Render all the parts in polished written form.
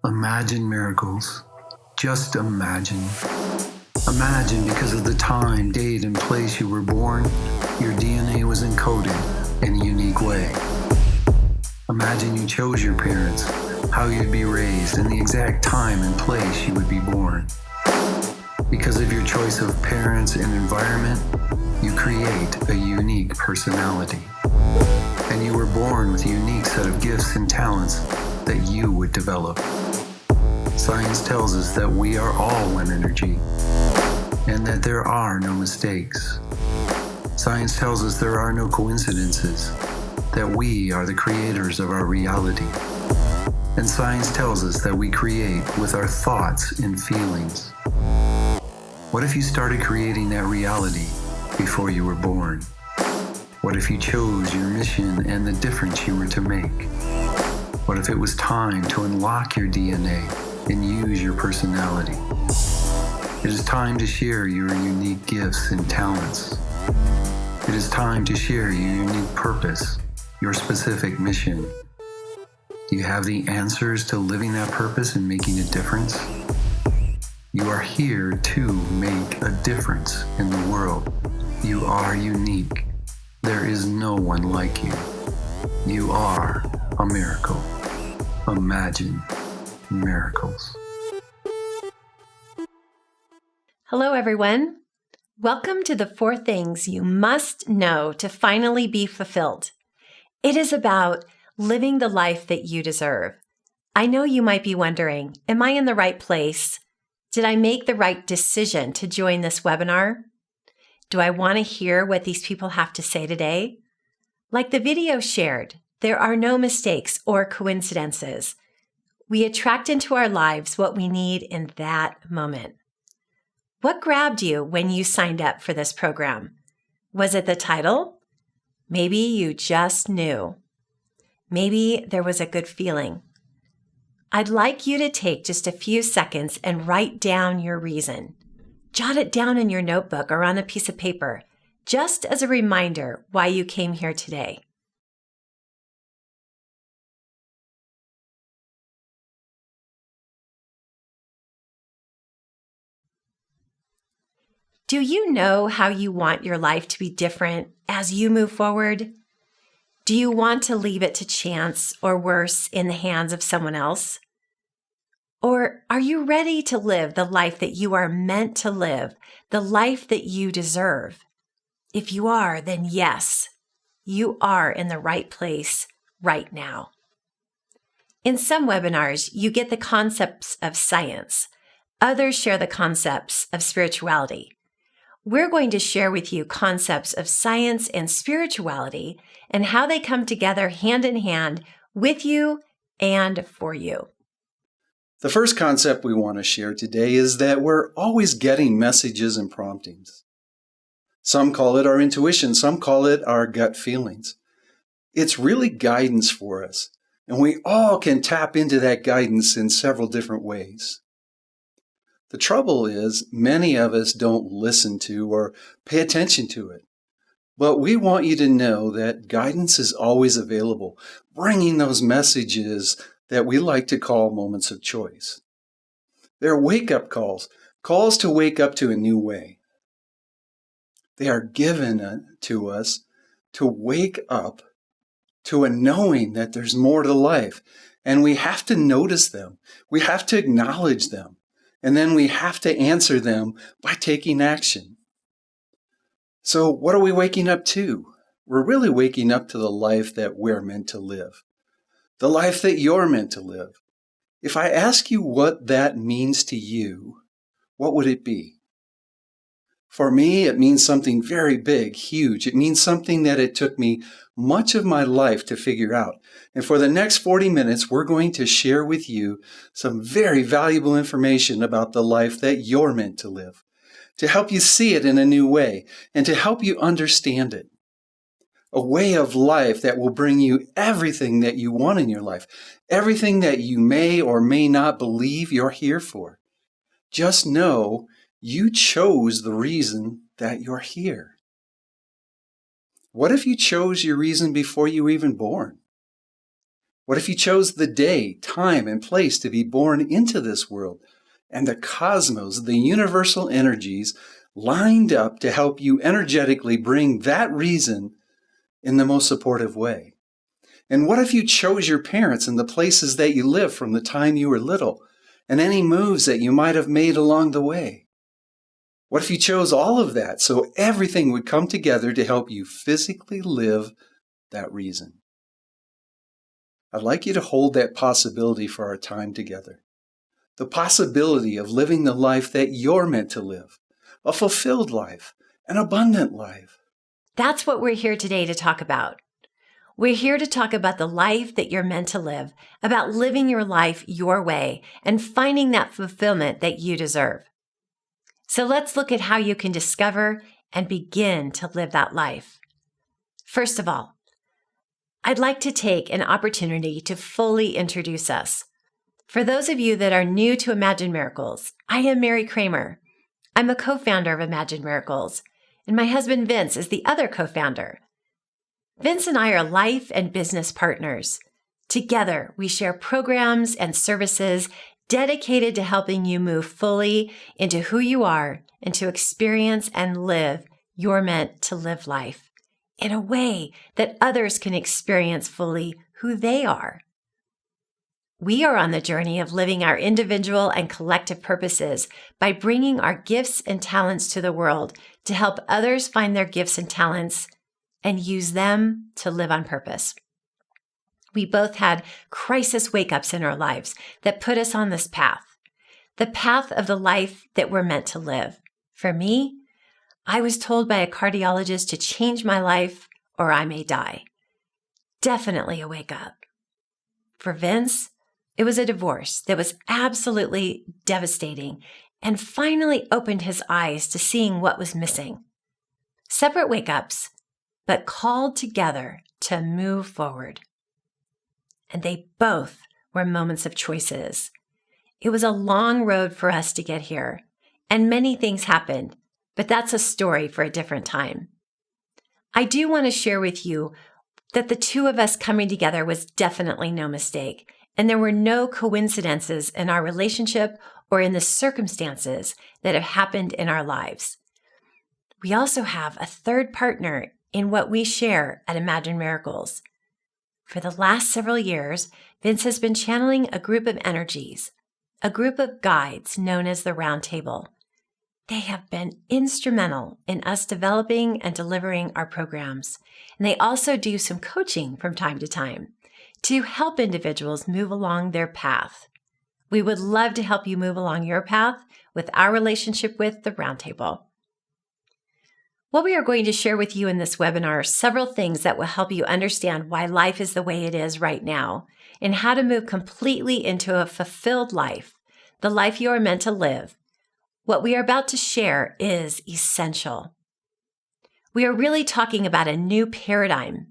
Imagine miracles. Just imagine. Imagine because of the time, date, and place you were born, your DNA was encoded in a unique way. Imagine you chose your parents, how you'd be raised, and the exact time and place you would be born. Because of your choice of parents and environment, you create a unique personality. And you were born with a unique set of gifts and talents that you would develop. Science tells us that we are all one energy, and that there are no mistakes. Science tells us there are no coincidences, that we are the creators of our reality. And science tells us that we create with our thoughts and feelings. What if you started creating that reality before you were born? What if you chose your mission and the difference you were to make? What if it was time to unlock your DNA and use your personality? It is time to share your unique gifts and talents. It is time to share your unique purpose, your specific mission. Do you have the answers to living that purpose and making a difference? You are here to make a difference in the world. You are unique. There is no one like you. You are a miracle. Imagine miracles. Hello, everyone. Welcome to the 4 things you must know to finally be fulfilled. It is about living the life that you deserve. I know you might be wondering, am I in the right place? Did I make the right decision to join this webinar? Do I want to hear what these people have to say today? Like the video shared, there are no mistakes or coincidences. We attract into our lives what we need in that moment. What grabbed you when you signed up for this program? Was it the title? Maybe you just knew. Maybe there was a good feeling. I'd like you to take just a few seconds and write down your reason. Jot it down in your notebook or on a piece of paper, just as a reminder why you came here today. Do you know how you want your life to be different as you move forward? Do you want to leave it to chance or worse, in the hands of someone else? Or are you ready to live the life that you are meant to live, the life that you deserve? If you are, then yes, you are in the right place right now. In some webinars, you get the concepts of science. Others share the concepts of spirituality. We're going to share with you concepts of science and spirituality and how they come together hand in hand with you and for you. The first concept we want to share today is that we're always getting messages and promptings. Some call it our intuition, some call it our gut feelings. It's really guidance for us, and we all can tap into that guidance in several different ways. The trouble is, many of us don't listen to or pay attention to it. But we want you to know that guidance is always available, bringing those messages that we like to call moments of choice. They're wake-up calls, calls to wake up to a new way. They are given to us to wake up to a knowing that there's more to life, and we have to notice them. We have to acknowledge them. And then we have to answer them by taking action. So what are we waking up to? We're really waking up to the life that we're meant to live. The life that you're meant to live. If I ask you what that means to you, what would it be? For me, it means something very big, huge. It means something that it took me much of my life to figure out. And for the next 40 minutes, we're going to share with you some very valuable information about the life that you're meant to live, to help you see it in a new way and to help you understand it. A way of life that will bring you everything that you want in your life, everything that you may or may not believe you're here for. Just know you chose the reason that you're here. What if you chose your reason before you were even born? What if you chose the day, time, and place to be born into this world, and the cosmos, the universal energies, lined up to help you energetically bring that reason in the most supportive way? And what if you chose your parents and the places that you live from the time you were little, and any moves that you might have made along the way? What if you chose all of that so everything would come together to help you physically live that reason? I'd like you to hold that possibility for our time together. The possibility of living the life that you're meant to live, a fulfilled life, an abundant life. That's what we're here today to talk about. We're here to talk about the life that you're meant to live, about living your life your way and finding that fulfillment that you deserve. So let's look at how you can discover and begin to live that life. First of all, I'd like to take an opportunity to fully introduce us. For those of you that are new to Imagine Miracles, I am Mary Kramer. I'm a co-founder of Imagine Miracles, and my husband Vince is the other co-founder. Vince and I are life and business partners. Together, we share programs and services dedicated to helping you move fully into who you are and to experience and live your meant to live life in a way that others can experience fully who they are. We are on the journey of living our individual and collective purposes by bringing our gifts and talents to the world to help others find their gifts and talents and use them to live on purpose. We both had crisis wake-ups in our lives that put us on this path, the path of the life that we're meant to live. For me, I was told by a cardiologist to change my life or I may die. Definitely a wake-up. For Vince, it was a divorce that was absolutely devastating and finally opened his eyes to seeing what was missing. Separate wake-ups, but called together to move forward. And they both were moments of choices. It was a long road for us to get here, and many things happened, but that's a story for a different time. I do want to share with you that the two of us coming together was definitely no mistake, and there were no coincidences in our relationship or in the circumstances that have happened in our lives. We also have a third partner in what we share at Imagine Miracles. For the last several years, Vince has been channeling a group of energies, a group of guides known as the Round Table. They have been instrumental in us developing and delivering our programs, and they also do some coaching from time to time to help individuals move along their path. We would love to help you move along your path with our relationship with the Round Table. What we are going to share with you in this webinar are several things that will help you understand why life is the way it is right now and how to move completely into a fulfilled life, the life you are meant to live. What we are about to share is essential. We are really talking about a new paradigm.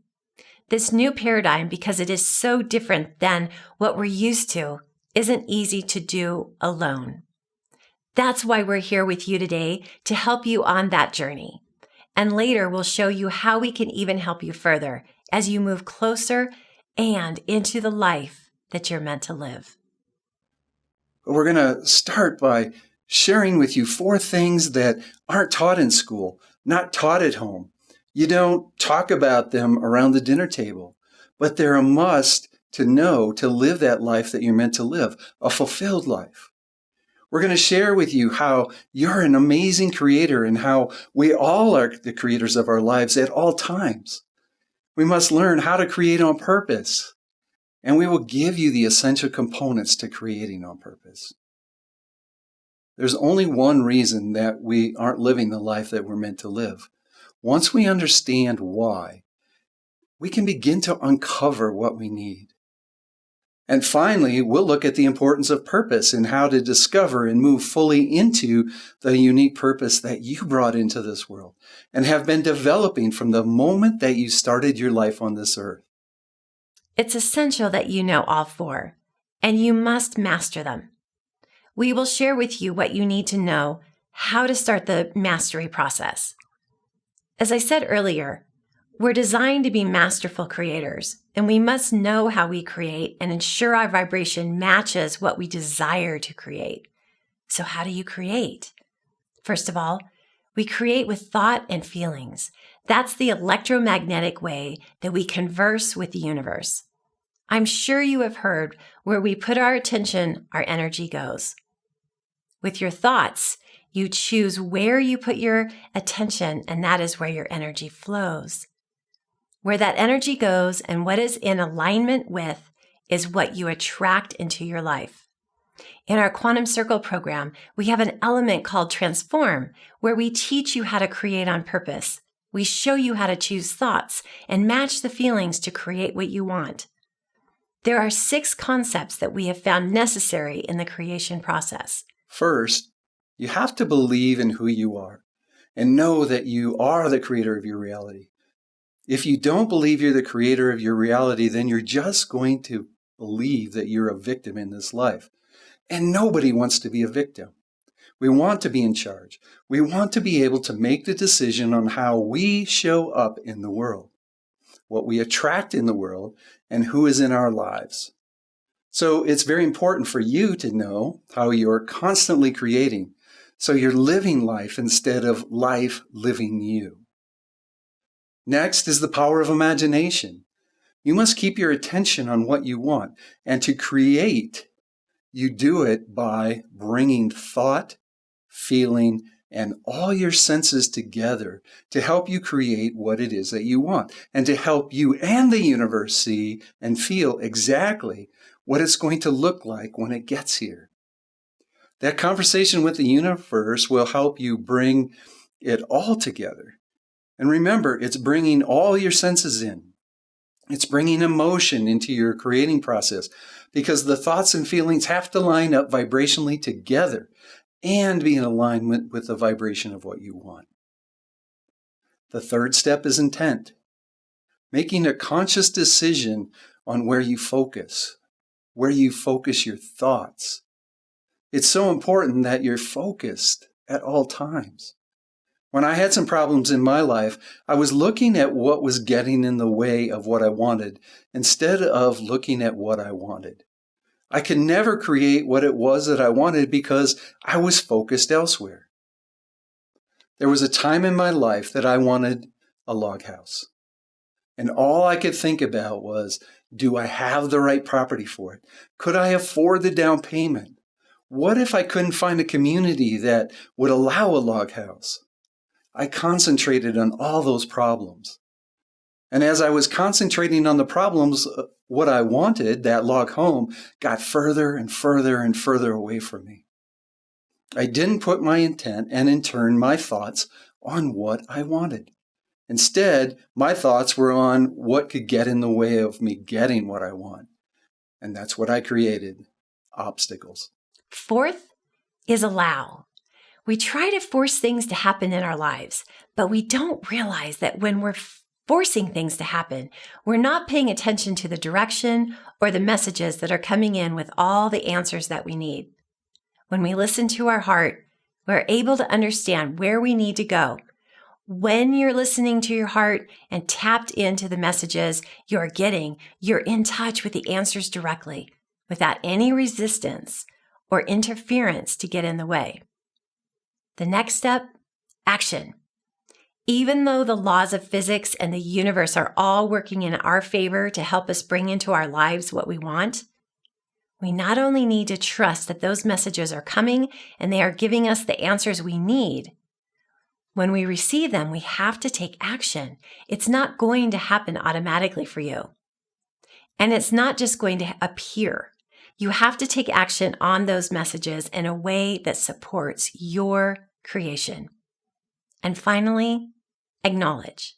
This new paradigm, because it is so different than what we're used to, isn't easy to do alone. That's why we're here with you today to help you on that journey. And later, we'll show you how we can even help you further as you move closer and into the life that you're meant to live. We're going to start by sharing with you 4 things that aren't taught in school, not taught at home. You don't talk about them around the dinner table, but they're a must to know to live that life that you're meant to live, a fulfilled life. We're going to share with you how you're an amazing creator and how we all are the creators of our lives at all times. We must learn how to create on purpose, and we will give you the essential components to creating on purpose. There's only one reason that we aren't living the life that we're meant to live. Once we understand why, we can begin to uncover what we need. And finally, we'll look at the importance of purpose and how to discover and move fully into the unique purpose that you brought into this world and have been developing from the moment that you started your life on this earth. It's essential that you know all 4, and you must master them. We will share with you what you need to know, how to start the mastery process. As I said earlier, We're designed to be masterful creators, and we must know how we create and ensure our vibration matches what we desire to create. So how do you create? First of all, we create with thought and feelings. That's the electromagnetic way that we converse with the universe. I'm sure you have heard where we put our attention, our energy goes. With your thoughts, you choose where you put your attention, and that is where your energy flows. Where that energy goes and what is in alignment with is what you attract into your life. In our Quantum Circle program, we have an element called Transform, where we teach you how to create on purpose. We show you how to choose thoughts and match the feelings to create what you want. There are 6 concepts that we have found necessary in the creation process. First, you have to believe in who you are and know that you are the creator of your reality. If you don't believe you're the creator of your reality, then you're just going to believe that you're a victim in this life. And nobody wants to be a victim. We want to be in charge. We want to be able to make the decision on how we show up in the world, what we attract in the world, and who is in our lives. So it's very important for you to know how you're constantly creating, so you're living life instead of life living you. Next is the power of imagination. You must keep your attention on what you want, and to create, you do it by bringing thought, feeling, and all your senses together to help you create what it is that you want, and to help you and the universe see and feel exactly what it's going to look like when it gets here. That conversation with the universe will help you bring it all together. And remember, it's bringing all your senses in. It's bringing emotion into your creating process, because the thoughts and feelings have to line up vibrationally together and be in alignment with the vibration of what you want. The third step is intent. Making a conscious decision on where you focus your thoughts. It's so important that you're focused at all times. When I had some problems in my life, I was looking at what was getting in the way of what I wanted instead of looking at what I wanted. I could never create what it was that I wanted because I was focused elsewhere. There was a time in my life that I wanted a log house. And all I could think about was, do I have the right property for it? Could I afford the down payment? What if I couldn't find a community that would allow a log house? I concentrated on all those problems. And as I was concentrating on the problems, what I wanted, that log home, got further and further and further away from me. I didn't put my intent and in turn my thoughts on what I wanted. Instead, my thoughts were on what could get in the way of me getting what I want. And that's what I created, obstacles. Fourth is allow. We try to force things to happen in our lives, but we don't realize that when we're forcing things to happen, we're not paying attention to the direction or the messages that are coming in with all the answers that we need. When we listen to our heart, we're able to understand where we need to go. When you're listening to your heart and tapped into the messages you're getting, you're in touch with the answers directly without any resistance or interference to get in the way. The next step, action. Even though the laws of physics and the universe are all working in our favor to help us bring into our lives what we want, we not only need to trust that those messages are coming and they are giving us the answers we need. When we receive them, we have to take action. It's not going to happen automatically for you. And it's not just going to appear. You have to take action on those messages in a way that supports your creation. And finally, acknowledge.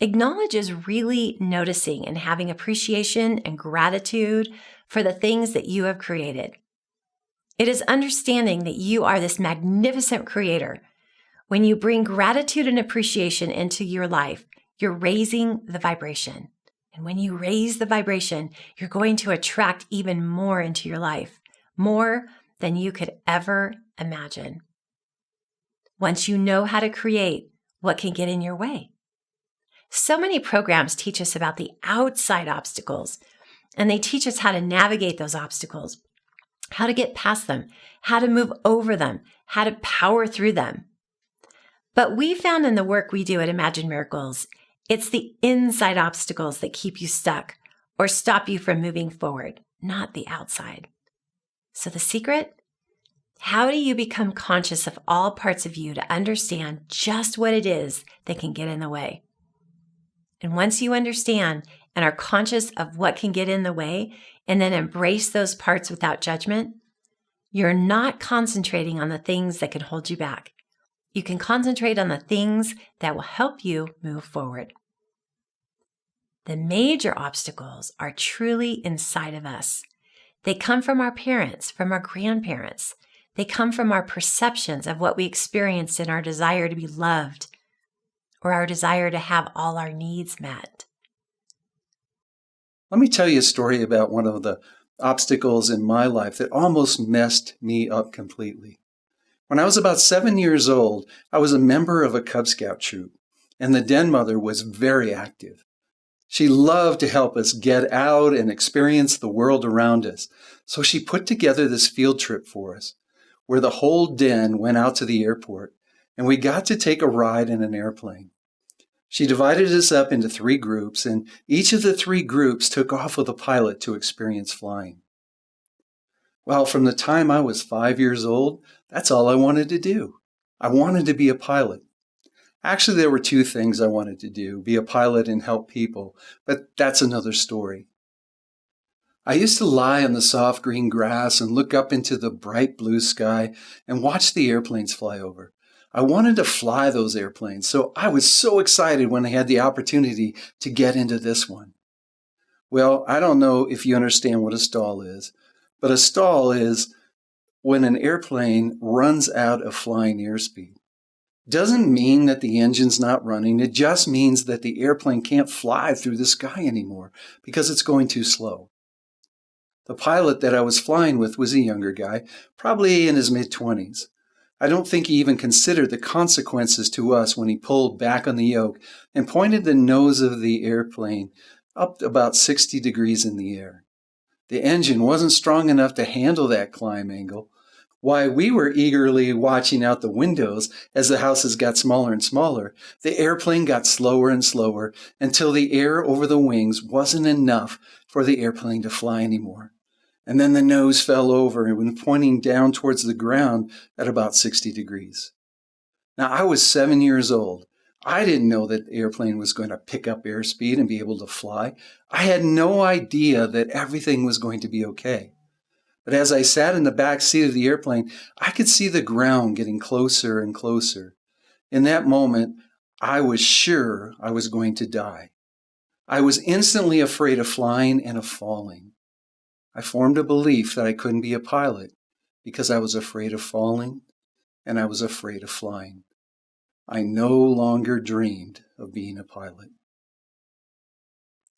Acknowledge is really noticing and having appreciation and gratitude for the things that you have created. It is understanding that you are this magnificent creator. When you bring gratitude and appreciation into your life, you're raising the vibration. And when you raise the vibration, you're going to attract even more into your life, more than you could ever imagine. Once you know how to create, what can get in your way? So many programs teach us about the outside obstacles, and they teach us how to navigate those obstacles, how to get past them, how to move over them, how to power through them. But we found in the work we do at Imagine Miracles, it's the inside obstacles that keep you stuck or stop you from moving forward, not the outside. So the secret? How do you become conscious of all parts of you to understand just what it is that can get in the way? And once you understand and are conscious of what can get in the way, and then embrace those parts without judgment, you're not concentrating on the things that can hold you back. You can concentrate on the things that will help you move forward. The major obstacles are truly inside of us. They come from our parents, from our grandparents. They come from our perceptions of what we experienced in our desire to be loved or our desire to have all our needs met. Let me tell you a story about one of the obstacles in my life that almost messed me up completely. When I was about 7 years old, I was a member of a Cub Scout troop, and the den mother was very active. She loved to help us get out and experience the world around us. So she put together this field trip for us, where the whole den went out to the airport, and we got to take a ride in an airplane. She divided us up into 3 groups, and each of the 3 groups took off with a pilot to experience flying. Well, from the time I was 5 years old, that's all I wanted to do. I wanted to be a pilot. Actually, there were 2 things I wanted to do, be a pilot and help people, but that's another story. I used to lie on the soft green grass and look up into the bright blue sky and watch the airplanes fly over. I wanted to fly those airplanes, so I was so excited when I had the opportunity to get into this one. Well, I don't know if you understand what a stall is, but a stall is when an airplane runs out of flying airspeed. Doesn't mean that the engine's not running. It just means that the airplane can't fly through the sky anymore because it's going too slow. The pilot that I was flying with was a younger guy, probably in his mid-20s. I don't think he even considered the consequences to us when he pulled back on the yoke and pointed the nose of the airplane up about 60 degrees in the air. The engine wasn't strong enough to handle that climb angle. Why we were eagerly watching out the windows as the houses got smaller and smaller, the airplane got slower and slower until the air over the wings wasn't enough for the airplane to fly anymore. And then the nose fell over and went pointing down towards the ground at about 60 degrees. Now, I was 7 years old. I didn't know that the airplane was going to pick up airspeed and be able to fly. I had no idea that everything was going to be okay. But as I sat in the back seat of the airplane, I could see the ground getting closer and closer. In that moment, I was sure I was going to die. I was instantly afraid of flying and of falling. I formed a belief that I couldn't be a pilot because I was afraid of falling and I was afraid of flying. I no longer dreamed of being a pilot.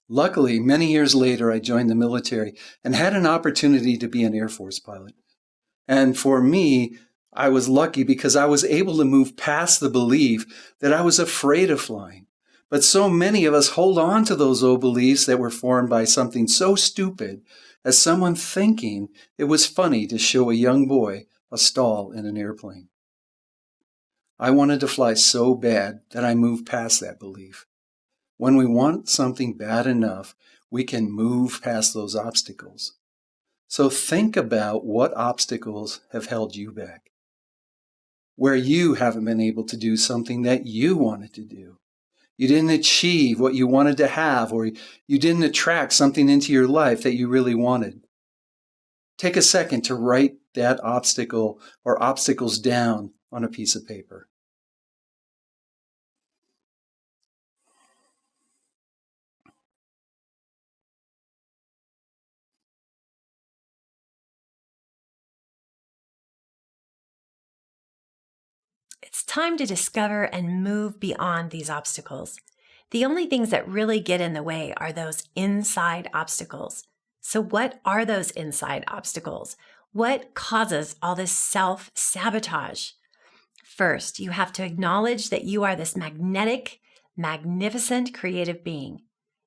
Luckily, many years later, I joined the military and had an opportunity to be an Air Force pilot. And for me, I was lucky because I was able to move past the belief that I was afraid of flying. But so many of us hold on to those old beliefs that were formed by something so stupid as someone thinking it was funny to show a young boy a stall in an airplane. I wanted to fly so bad that I moved past that belief. When we want something bad enough, we can move past those obstacles. So think about what obstacles have held you back, where you haven't been able to do something that you wanted to do. You didn't achieve what you wanted to have, or you didn't attract something into your life that you really wanted. Take a second to write that obstacle or obstacles down on a piece of paper. It's time to discover and move beyond these obstacles. The only things that really get in the way are those inside obstacles. So what are those inside obstacles? What causes all this self-sabotage? First, you have to acknowledge that you are this magnetic, magnificent creative being.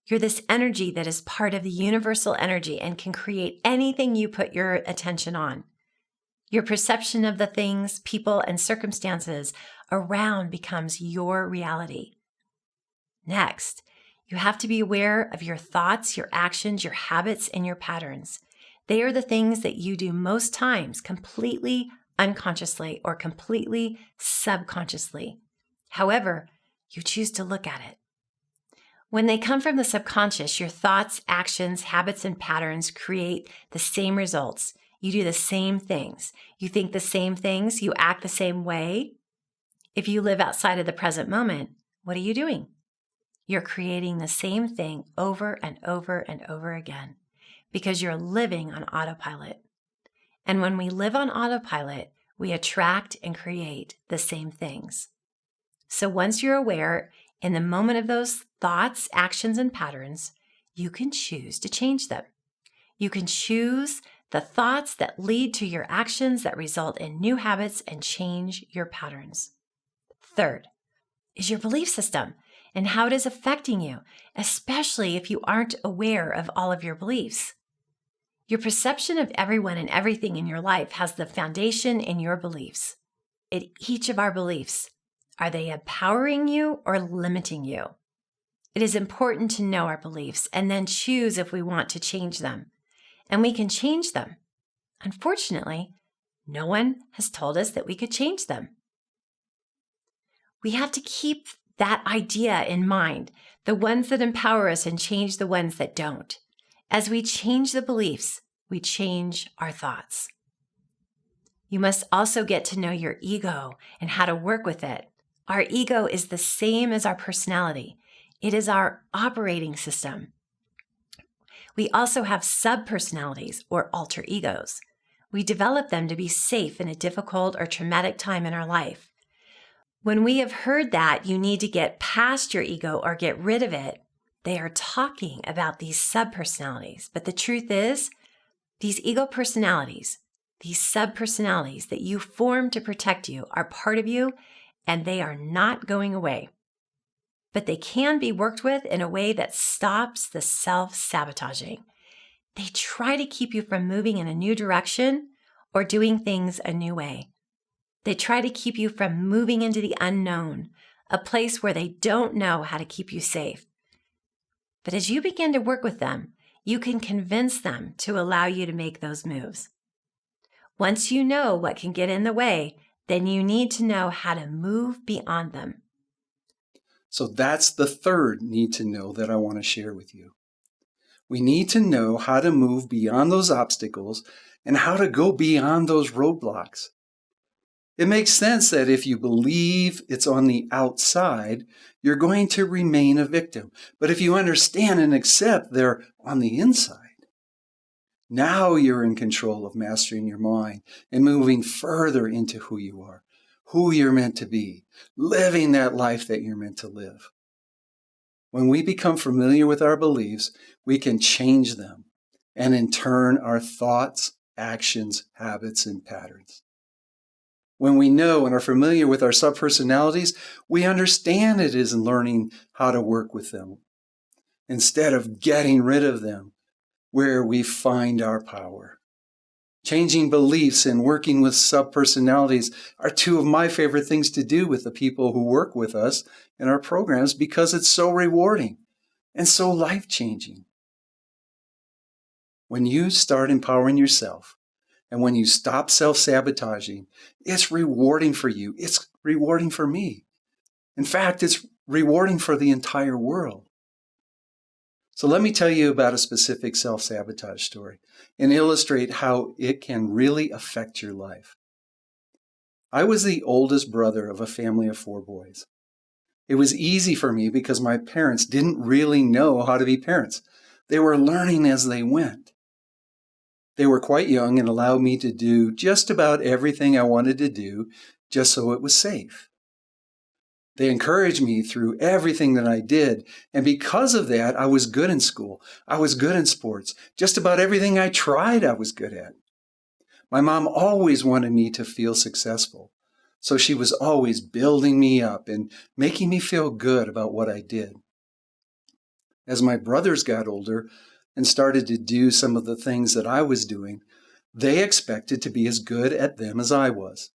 You're this energy that is part of the universal energy and can create anything you put your attention on. Your perception of the things, people, and circumstances around becomes your reality. Next, you have to be aware of your thoughts, your actions, your habits, and your patterns. They are the things that you do most times completely unconsciously or completely subconsciously. However, you choose to look at it. When they come from the subconscious, your thoughts, actions, habits, and patterns create the same results. You do the same things. You think the same things. You act the same way. If you live outside of the present moment, what are you doing? You're creating the same thing over and over and over again because you're living on autopilot. And when we live on autopilot, we attract and create the same things. So once you're aware, in the moment of those thoughts, actions, and patterns, you can choose to change them. You can choose the thoughts that lead to your actions that result in new habits and change your patterns. Third is your belief system and how it is affecting you, especially if you aren't aware of all of your beliefs. Your perception of everyone and everything in your life has the foundation in your beliefs. In each of our beliefs, are they empowering you or limiting you? It is important to know our beliefs and then choose if we want to change them. And we can change them. Unfortunately, no one has told us that we could change them. We have to keep that idea in mind, the ones that empower us and change the ones that don't. As we change the beliefs, we change our thoughts. You must also get to know your ego and how to work with it. Our ego is the same as our personality. It is our operating system. We also have sub-personalities or alter egos. We develop them to be safe in a difficult or traumatic time in our life. When we have heard that you need to get past your ego or get rid of it, they are talking about these sub-personalities. But the truth is, these ego personalities, these sub-personalities that you form to protect you are part of you, and they are not going away. But they can be worked with in a way that stops the self-sabotaging. They try to keep you from moving in a new direction or doing things a new way. They try to keep you from moving into the unknown, a place where they don't know how to keep you safe. But as you begin to work with them, you can convince them to allow you to make those moves. Once you know what can get in the way, then you need to know how to move beyond them. So that's the third need to know that I want to share with you. We need to know how to move beyond those obstacles and how to go beyond those roadblocks. It makes sense that if you believe it's on the outside, you're going to remain a victim. But if you understand and accept they're on the inside, now you're in control of mastering your mind and moving further into who you are, who you're meant to be, living that life that you're meant to live. When we become familiar with our beliefs, we can change them, and in turn, our thoughts, actions, habits, and patterns. When we know and are familiar with our subpersonalities, we understand it is learning how to work with them instead of getting rid of them, where we find our power. Changing beliefs and working with subpersonalities are two of my favorite things to do with the people who work with us in our programs because it's so rewarding and so life-changing. When you start empowering yourself and when you stop self-sabotaging, it's rewarding for you. It's rewarding for me. In fact, it's rewarding for the entire world. So let me tell you about a specific self-sabotage story and illustrate how it can really affect your life. I was the oldest brother of a family of 4 boys. It was easy for me because my parents didn't really know how to be parents. They were learning as they went. They were quite young and allowed me to do just about everything I wanted to do just so it was safe. They encouraged me through everything that I did, and because of that, I was good in school. I was good in sports. Just about everything I tried, I was good at. My mom always wanted me to feel successful, So she was always building me up and making me feel good about what I did. As my brothers got older and started to do some of the things that I was doing, they expected to be as good at them as I was.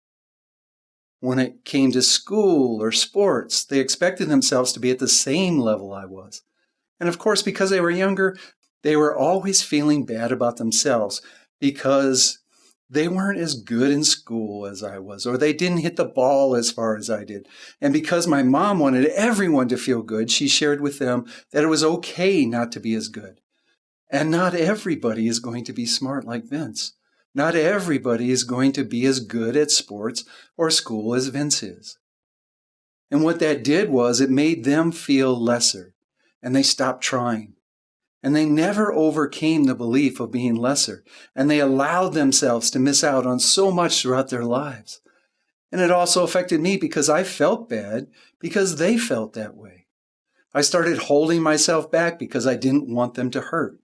When it came to school or sports, they expected themselves to be at the same level I was. And of course, because they were younger, they were always feeling bad about themselves because they weren't as good in school as I was, or they didn't hit the ball as far as I did. And because my mom wanted everyone to feel good, she shared with them that it was okay not to be as good. And not everybody is going to be smart like Vince. Not everybody is going to be as good at sports or school as Vince is. And what that did was it made them feel lesser, and they stopped trying. And they never overcame the belief of being lesser, and they allowed themselves to miss out on so much throughout their lives. And it also affected me because I felt bad because they felt that way. I started holding myself back because I didn't want them to hurt.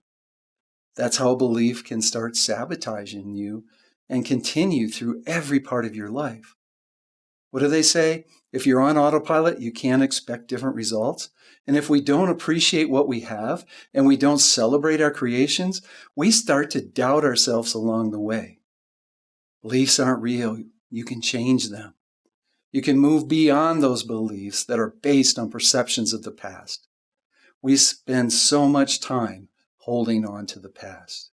That's how belief can start sabotaging you and continue through every part of your life. What do they say? If you're on autopilot, you can't expect different results. And if we don't appreciate what we have and we don't celebrate our creations, we start to doubt ourselves along the way. Beliefs aren't real. You can change them. You can move beyond those beliefs that are based on perceptions of the past. We spend so much time holding on to the past.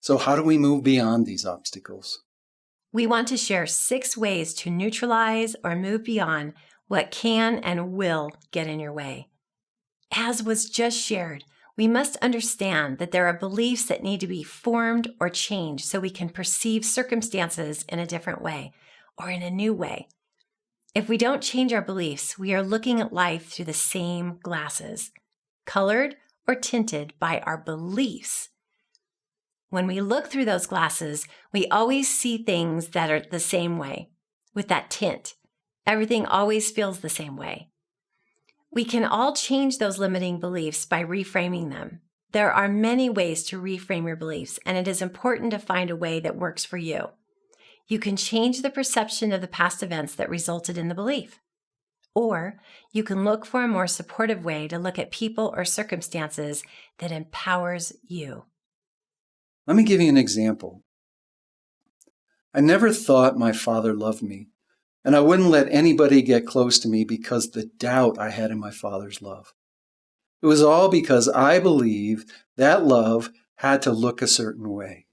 So how do we move beyond these obstacles? We want to share 6 ways to neutralize or move beyond what can and will get in your way. As was just shared, we must understand that there are beliefs that need to be formed or changed so we can perceive circumstances in a different way or in a new way. If we don't change our beliefs, we are looking at life through the same glasses, colored or tinted by our beliefs. When we look through those glasses, we always see things that are the same way, with that tint. Everything always feels the same way. We can all change those limiting beliefs by reframing them. There are many ways to reframe your beliefs, and it is important to find a way that works for you. You can change the perception of the past events that resulted in the belief. Or you can look for a more supportive way to look at people or circumstances that empowers you. Let me give you an example. I never thought my father loved me, and I wouldn't let anybody get close to me because the doubt I had in my father's love. It was all because I believed that love had to look a certain way.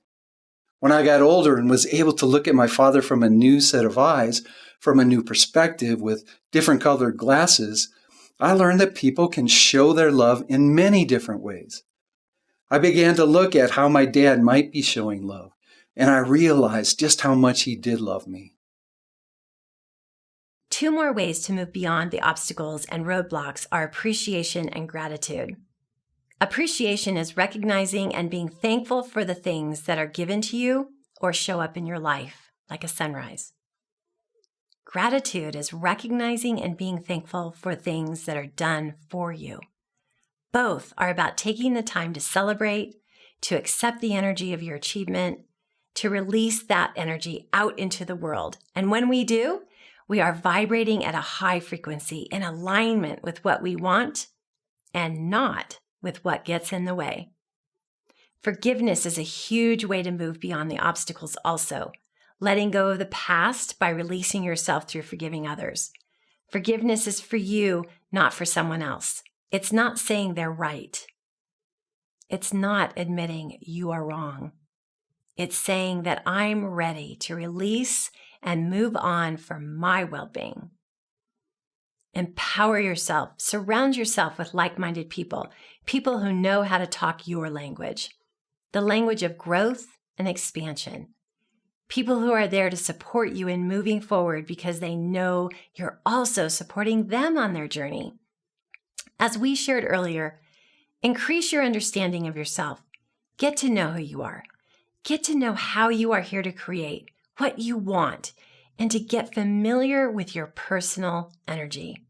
When I got older and was able to look at my father from a new set of eyes, from a new perspective with different colored glasses, I learned that people can show their love in many different ways. I began to look at how my dad might be showing love, and I realized just how much he did love me. 2 more ways to move beyond the obstacles and roadblocks are appreciation and gratitude. Appreciation is recognizing and being thankful for the things that are given to you or show up in your life, like a sunrise. Gratitude is recognizing and being thankful for things that are done for you. Both are about taking the time to celebrate, to accept the energy of your achievement, to release that energy out into the world. And when we do, we are vibrating at a high frequency in alignment with what we want and not with what gets in the way. Forgiveness is a huge way to move beyond the obstacles also. Letting go of the past by releasing yourself through forgiving others. Forgiveness is for you, not for someone else. It's not saying they're right. It's not admitting you are wrong. It's saying that I'm ready to release and move on for my well-being. Empower yourself. Surround yourself with like-minded people, people who know how to talk your language, the language of growth and expansion. People who are there to support you in moving forward because they know you're also supporting them on their journey. As we shared earlier, increase your understanding of yourself. Get to know who you are. Get to know how you are here to create, what you want, and to get familiar with your personal energy.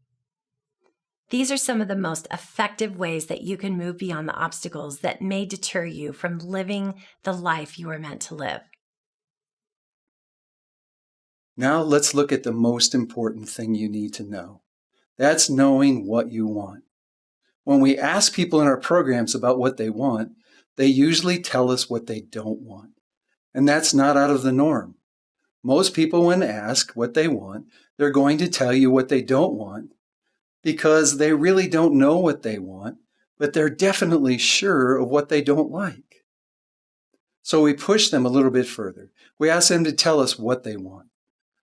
These are some of the most effective ways that you can move beyond the obstacles that may deter you from living the life you are meant to live. Now let's look at the most important thing you need to know. That's knowing what you want. When we ask people in our programs about what they want, they usually tell us what they don't want. And that's not out of the norm. Most people, when asked what they want, they're going to tell you what they don't want because they really don't know what they want, but they're definitely sure of what they don't like. So we push them a little bit further. We ask them to tell us what they want,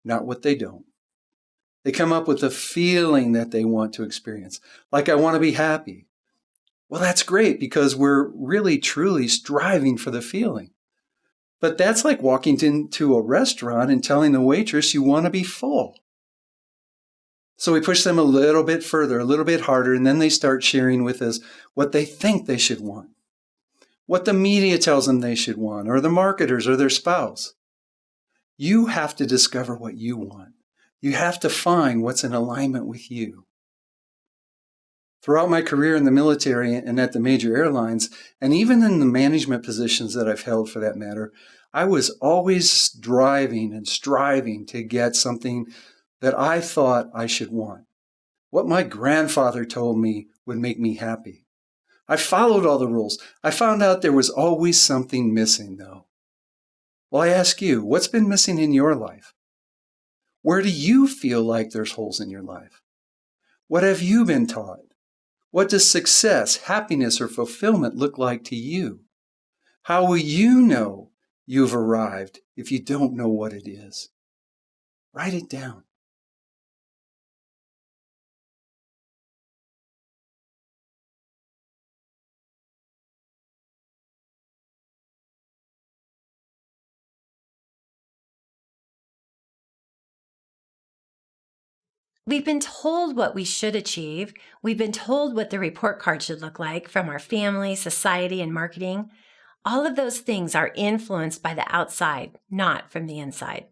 not what they don't. They come up with a feeling that they want to experience, like I want to be happy. Well, that's great because we're really, truly striving for the feeling. But that's like walking into a restaurant and telling the waitress you want to be full. So we push them a little bit further, a little bit harder, and then they start sharing with us what they think they should want, what the media tells them they should want, or the marketers or their spouse. You have to discover what you want. You have to find what's in alignment with you. Throughout my career in the military and at the major airlines, and even in the management positions that I've held for that matter, I was always striving and striving to get something that I thought I should want. What my grandfather told me would make me happy. I followed all the rules. I found out there was always something missing, though. Well, I ask you, what's been missing in your life? Where do you feel like there's holes in your life? What have you been taught? What does success, happiness, or fulfillment look like to you? How will you know you've arrived if you don't know what it is? Write it down. We've been told what we should achieve. We've been told what the report card should look like from our family, society, and marketing. All of those things are influenced by the outside, not from the inside.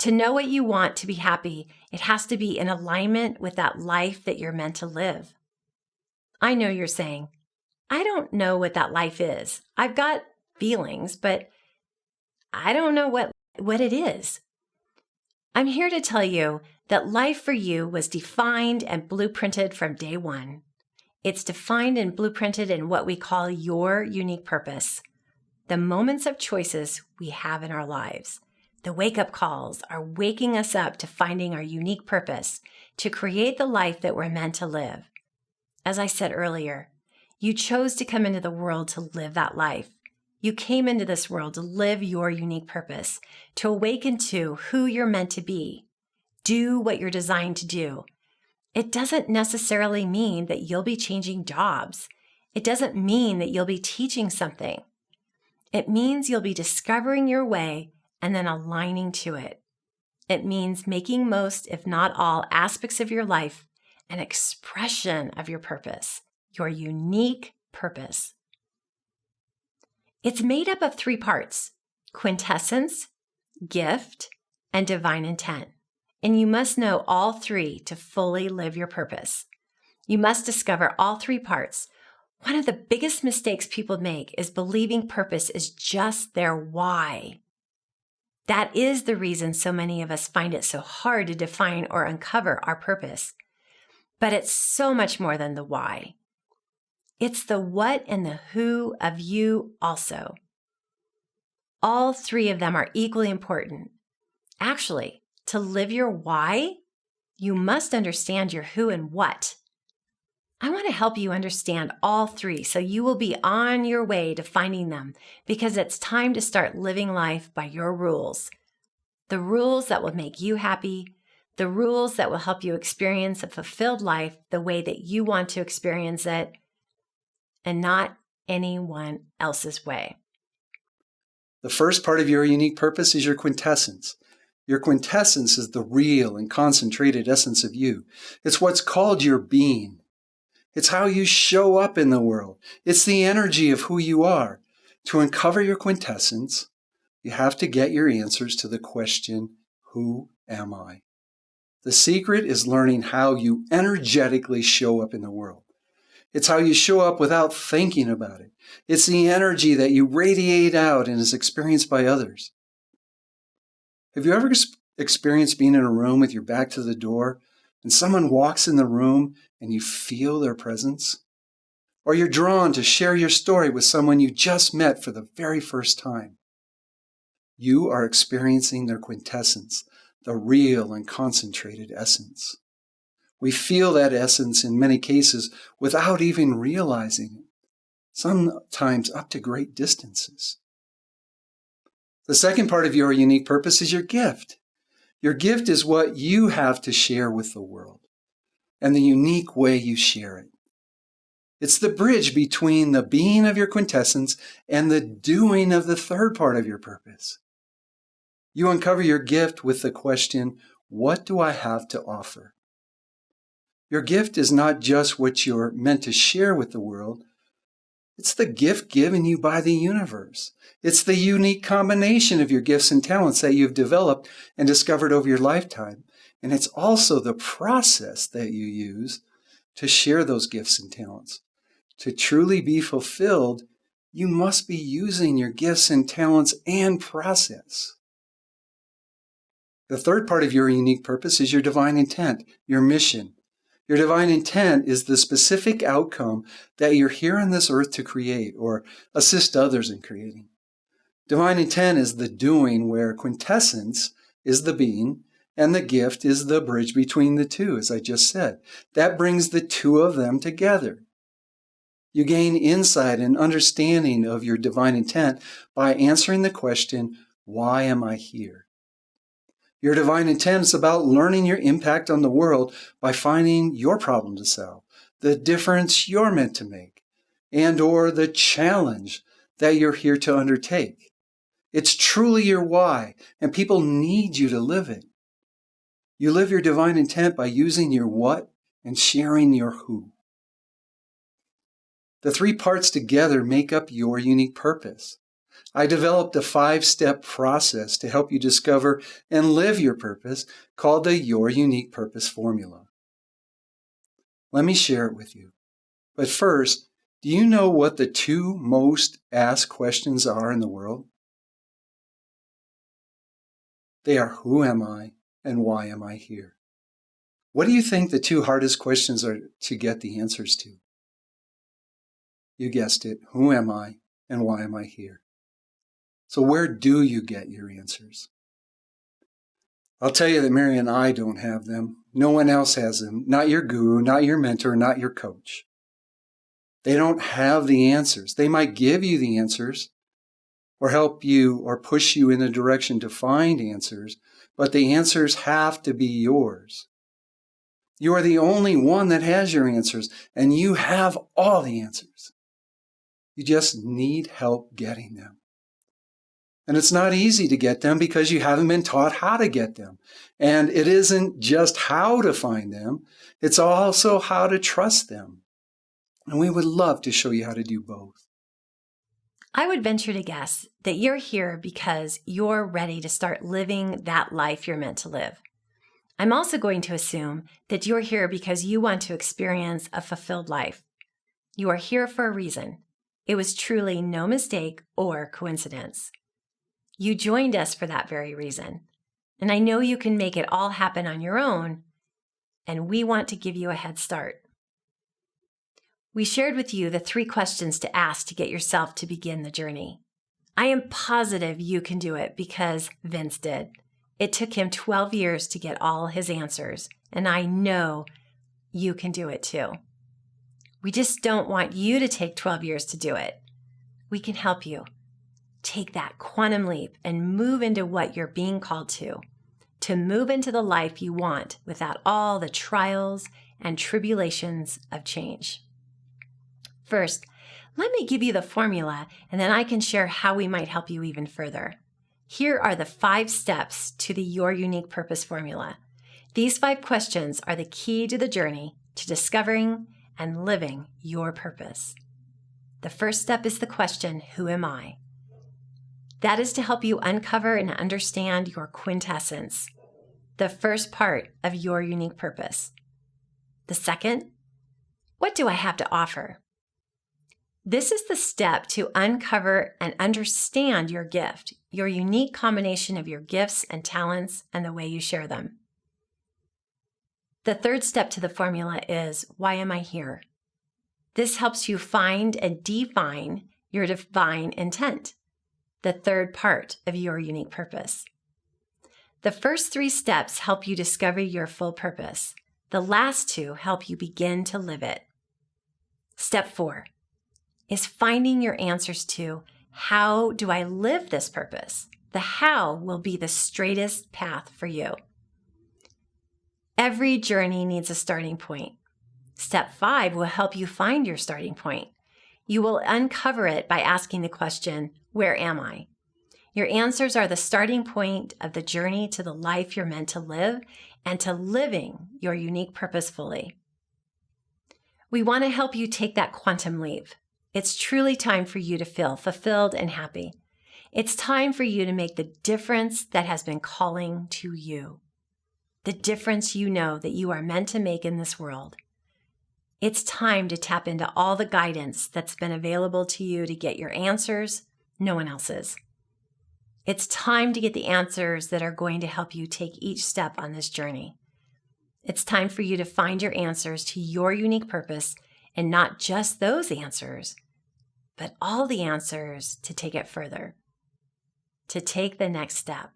To know what you want to be happy, it has to be in alignment with that life that you're meant to live. I know you're saying, I don't know what that life is. I've got feelings, but I don't know what it is. I'm here to tell you that life for you was defined and blueprinted from day one. It's defined and blueprinted in what we call your unique purpose. The moments of choices we have in our lives. The wake-up calls are waking us up to finding our unique purpose, to create the life that we're meant to live. As I said earlier, you chose to come into the world to live that life. You came into this world to live your unique purpose, to awaken to who you're meant to be. Do what you're designed to do. It doesn't necessarily mean that you'll be changing jobs. It doesn't mean that you'll be teaching something. It means you'll be discovering your way and then aligning to it. It means making most, if not all, aspects of your life an expression of your purpose, your unique purpose. It's made up of 3 parts: quintessence, gift, and divine intent. And you must know all 3 to fully live your purpose. You must discover all 3 parts. One of the biggest mistakes people make is believing purpose is just their why. That is the reason so many of us find it so hard to define or uncover our purpose. But it's so much more than the why. It's the what and the who of you also. All 3 of them are equally important. Actually, to live your why, you must understand your who and what. I want to help you understand all 3 so you will be on your way to finding them, because it's time to start living life by your rules. The rules that will make you happy, the rules that will help you experience a fulfilled life the way that you want to experience it, and not anyone else's way. The first part of your unique purpose is your quintessence. Your quintessence is the real and concentrated essence of you. It's what's called your being. It's how you show up in the world. It's the energy of who you are. To uncover your quintessence, you have to get your answers to the question, who am I? The secret is learning how you energetically show up in the world. It's how you show up without thinking about it. It's the energy that you radiate out and is experienced by others. Have you ever experienced being in a room with your back to the door and someone walks in the room and you feel their presence? Or you're drawn to share your story with someone you just met for the very first time? You are experiencing their quintessence, the real and concentrated essence. We feel that essence in many cases without even realizing it, sometimes up to great distances. The second part of your unique purpose is your gift. Your gift is what you have to share with the world and the unique way you share it. It's the bridge between the being of your quintessence and the doing of the third part of your purpose. You uncover your gift with the question, what do I have to offer? Your gift is not just what you're meant to share with the world. It's the gift given you by the universe. It's the unique combination of your gifts and talents that you've developed and discovered over your lifetime. And it's also the process that you use to share those gifts and talents. To truly be fulfilled, you must be using your gifts and talents and process. The third part of your unique purpose is your divine intent, your mission. Your divine intent is the specific outcome that you're here on this earth to create or assist others in creating. Divine intent is the doing where quintessence is the being and the gift is the bridge between the two, as I just said. That brings the two of them together. You gain insight and understanding of your divine intent by answering the question, why am I here? Your divine intent is about learning your impact on the world by finding your problem to solve, the difference you're meant to make, and or the challenge that you're here to undertake. It's truly your why, and people need you to live it. You live your divine intent by using your what and sharing your who. The three parts together make up your unique purpose. I developed a 5-step process to help you discover and live your purpose called the Your Unique Purpose Formula. Let me share it with you. But first, do you know what the two most asked questions are in the world? They are, who am I and why am I here? What do you think the two hardest questions are to get the answers to? You guessed it, who am I and why am I here? So where do you get your answers? I'll tell you that Mary and I don't have them. No one else has them. Not your guru, not your mentor, not your coach. They don't have the answers. They might give you the answers or help you or push you in a direction to find answers, but the answers have to be yours. You are the only one that has your answers, and you have all the answers. You just need help getting them. And it's not easy to get them because you haven't been taught how to get them. And it isn't just how to find them, it's also how to trust them. And we would love to show you how to do both. I would venture to guess that you're here because you're ready to start living that life you're meant to live. I'm also going to assume that you're here because you want to experience a fulfilled life. You are here for a reason. It was truly no mistake or coincidence. You joined us for that very reason. And I know you can make it all happen on your own, and we want to give you a head start. We shared with you the 3 questions to ask to get yourself to begin the journey. I am positive you can do it because Vince did. It took him 12 years to get all his answers, and I know you can do it too. We just don't want you to take 12 years to do it. We can help you. Take that quantum leap and move into what you're being called to move into the life you want without all the trials and tribulations of change. First, let me give you the formula, and then I can share how we might help you even further. Here are the 5 steps to the Your Unique Purpose formula. These 5 questions are the key to the journey to discovering and living your purpose. The first step is the question, who am I? That is to help you uncover and understand your quintessence, the first part of your unique purpose. The second, what do I have to offer? This is the step to uncover and understand your gift, your unique combination of your gifts and talents and the way you share them. The third step to the formula is, why am I here? This helps you find and define your divine intent, the third part of your unique purpose. The first 3 steps help you discover your full purpose. The last 2 help you begin to live it. Step 4 is finding your answers to, how do I live this purpose? The how will be the straightest path for you. Every journey needs a starting point. Step 5 will help you find your starting point. You will uncover it by asking the question, where am I? Your answers are the starting point of the journey to the life you're meant to live and to living your unique purpose fully. We want to help you take that quantum leap. It's truly time for you to feel fulfilled and happy. It's time for you to make the difference that has been calling to you. The difference you know that you are meant to make in this world. It's time to tap into all the guidance that's been available to you to get your answers, no one else's. It's time to get the answers that are going to help you take each step on this journey. It's time for you to find your answers to your unique purpose, and not just those answers, but all the answers to take it further, to take the next step.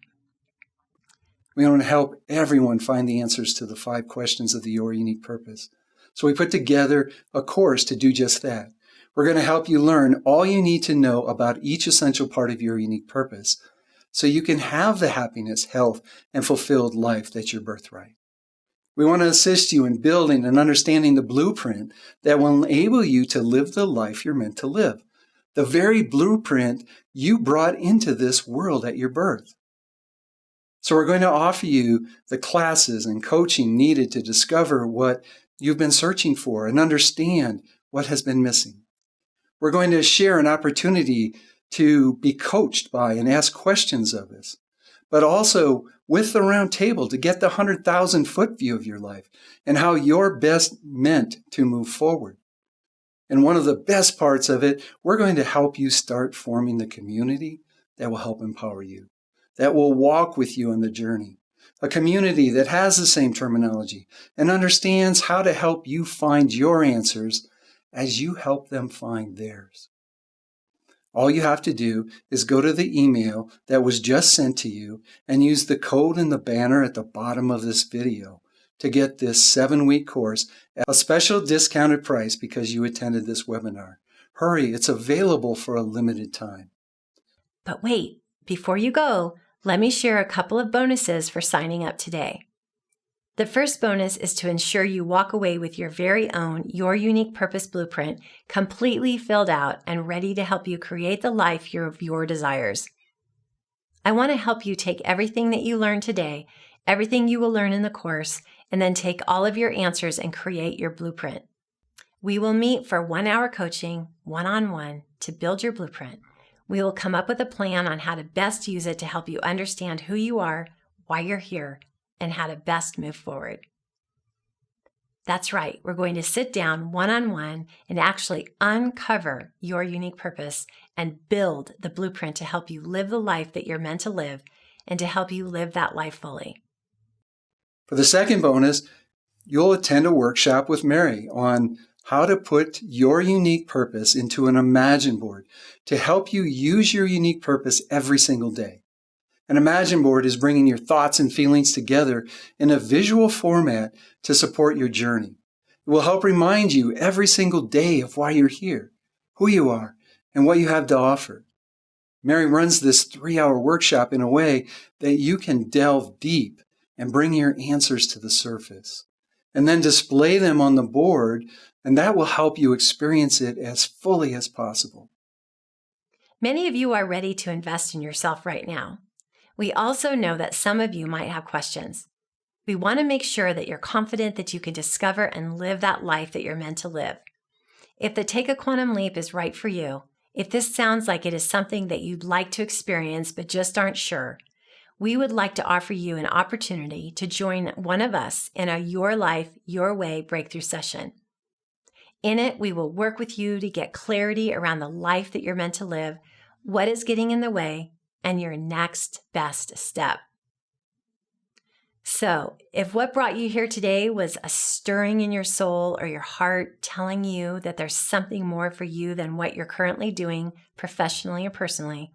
We want to help everyone find the answers to the 5 questions of your unique purpose. So we put together a course to do just that. We're going to help you learn all you need to know about each essential part of your unique purpose, so you can have the happiness, health, and fulfilled life that's your birthright. We want to assist you in building and understanding the blueprint that will enable you to live the life you're meant to live, the very blueprint you brought into this world at your birth. So we're going to offer you the classes and coaching needed to discover what you've been searching for and understand what has been missing. We're going to share an opportunity to be coached by and ask questions of us, but also with the round table to get the 100,000-foot view of your life and how you're best meant to move forward. And one of the best parts of it, we're going to help you start forming the community that will help empower you, that will walk with you on the journey, a community that has the same terminology and understands how to help you find your answers as you help them find theirs. All you have to do is go to the email that was just sent to you and use the code in the banner at the bottom of this video to get this 7-week course at a special discounted price because you attended this webinar. Hurry, it's available for a limited time. But wait, before you go, let me share a couple of bonuses for signing up today. The first bonus is to ensure you walk away with your very own, your unique purpose blueprint, completely filled out and ready to help you create the life of your desires. I want to help you take everything that you learned today, everything you will learn in the course, and then take all of your answers and create your blueprint. We will meet for 1-hour coaching, one-on-one, to build your blueprint. We will come up with a plan on how to best use it to help you understand who you are, why you're here, and how to best move forward. That's right, we're going to sit down one-on-one and actually uncover your unique purpose and build the blueprint to help you live the life that you're meant to live and to help you live that life fully. For the second bonus, you'll attend a workshop with Mary on how to put your unique purpose into an Imagine board to help you use your unique purpose every single day. An Imagine board is bringing your thoughts and feelings together in a visual format to support your journey. It will help remind you every single day of why you're here, who you are, and what you have to offer. Mary runs this 3-hour workshop in a way that you can delve deep and bring your answers to the surface, and then display them on the board, and that will help you experience it as fully as possible. Many of you are ready to invest in yourself right now. We also know that some of you might have questions. We want to make sure that you're confident that you can discover and live that life that you're meant to live. If the Take a Quantum Leap is right for you, if this sounds like it is something that you'd like to experience but just aren't sure, we would like to offer you an opportunity to join one of us in a Your Life, Your Way breakthrough session. In it, we will work with you to get clarity around the life that you're meant to live, what is getting in the way, and your next best step. So, if what brought you here today was a stirring in your soul or your heart telling you that there's something more for you than what you're currently doing professionally or personally,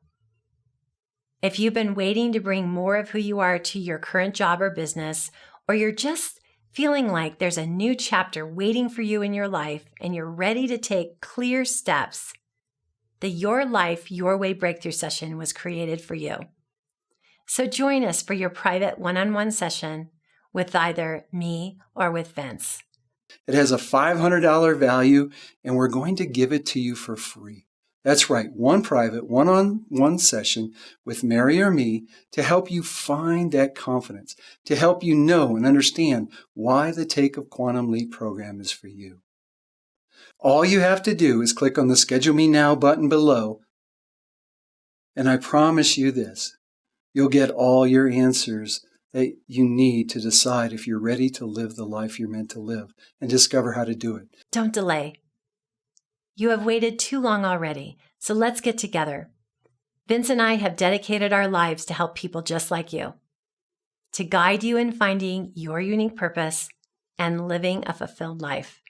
if you've been waiting to bring more of who you are to your current job or business, or you're just feeling like there's a new chapter waiting for you in your life and you're ready to take clear steps, the Your Life, Your Way breakthrough session was created for you. So join us for your private one-on-one session with either me or with Vince. It has a $500 value, and we're going to give it to you for free. That's right, one private one-on-one session with Mary or me to help you find that confidence, to help you know and understand why the Take of Quantum Leap program is for you. All you have to do is click on the Schedule Me Now button below, and I promise you this, you'll get all your answers that you need to decide if you're ready to live the life you're meant to live and discover how to do it. Don't delay. You have waited too long already, so let's get together. Vince and I have dedicated our lives to help people just like you, to guide you in finding your unique purpose and living a fulfilled life,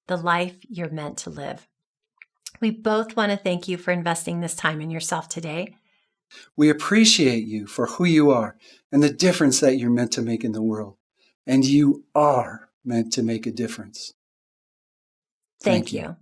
the life you're meant to live. We both want to thank you for investing this time in yourself today. We appreciate you for who you are and the difference that you're meant to make in the world. And you are meant to make a difference. Thank you.